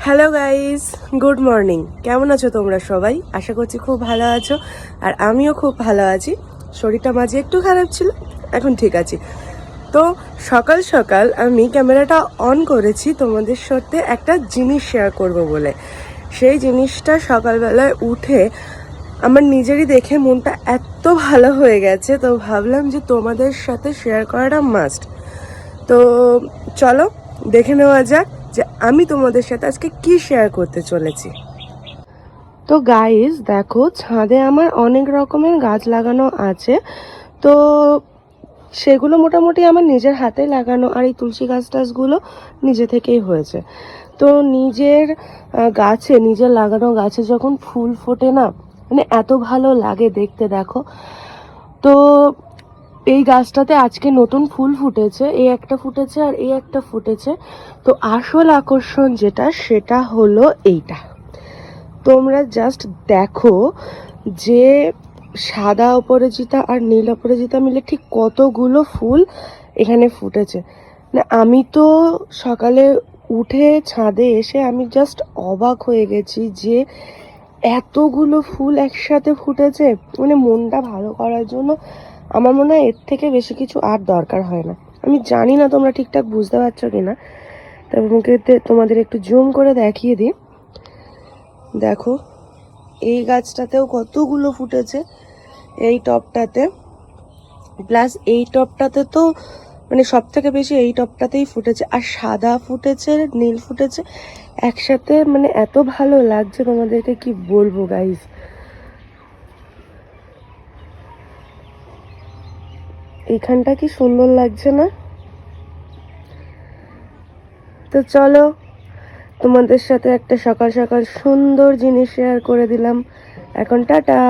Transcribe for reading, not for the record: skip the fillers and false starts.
Hello guys, good morning. কেমন আছো তোমরা সবাই? আশা করছি খুব ভালো আছো, আর আমিও খুব ভালো আছি। শরীরটা মাঝে একটু খারাপ ছিল, এখন ঠিক আছে। তো সকাল সকাল আমি ক্যামেরাটা অন করেছি তোমাদের সাথে একটা জিনিস শেয়ার করব বলে। সেই জিনিসটা সকালবেলায় উঠে আমার নিজেরই দেখে মনটা এত ভালো হয়ে গেছে, তো ভাবলাম যে তোমাদের সাথে শেয়ার করাটা মাস্ট। তো চলো দেখে নেওয়া যাক যে আমি তোমাদের সাথে আজকে কি শেয়ার করতে চলেছি। তো গাইস দেখো, ছাদে আমার অনেক রকমের গাছ লাগানো আছে। তো সেগুলো মোটামুটি আমার নিজের হাতে লাগানো, আর এই তুলসী গাছ টাছগুলো নিজে থেকেই হয়েছে। তো নিজের গাছে, নিজের লাগানো গাছে যখন ফুল ফোটে না, মানে এত ভালো লাগে দেখতে। দেখো তো এই গাছটাতে আজকে নতুন ফুল ফুটেছে, এই একটা ফুটেছে আর এই একটা ফুটেছে। তো আসল আকর্ষণ যেটা, সেটা হলো এইটা। তোমরা জাস্ট দেখো যে সাদা অপরাজিতা আর নীল অপরাজিতা মিলে ঠিক কতগুলো ফুল এখানে ফুটেছে। না, আমি তো সকালে উঠে ছাদে এসে আমি জাস্ট অবাক হয়ে গেছি যে এতগুলো ফুল একসাথে ফুটেছে। মানে মনটা ভালো করার জন্য আমার মনে হয় এর থেকে বেশি কিছু আর দরকার হয় না। আমি জানি না তোমরা ঠিকঠাক বুঝতে পারছো কিনা, তবে মুখে তোমাদের একটু জুম করে দেখিয়ে দিই। দেখো এই গাছটাতেও কতগুলো ফুটেছে, এই টপটাতে, প্লাস এই টপটাতে তো মানে সব থেকে বেশি এই টপটাতেই ফুটেছে, আর সাদা ফুটেছে, নীল ফুটেছে একসাথে। মানে এত ভালো লাগছে, তোমাদেরকে কি বলবো গাইস। এখানটা কি সুন্দর লাগছে না? তো চলো, তোমাদের সাথে একটা সকাল সকাল সুন্দর জিনিস শেয়ার করে দিলাম। এখন টাটা।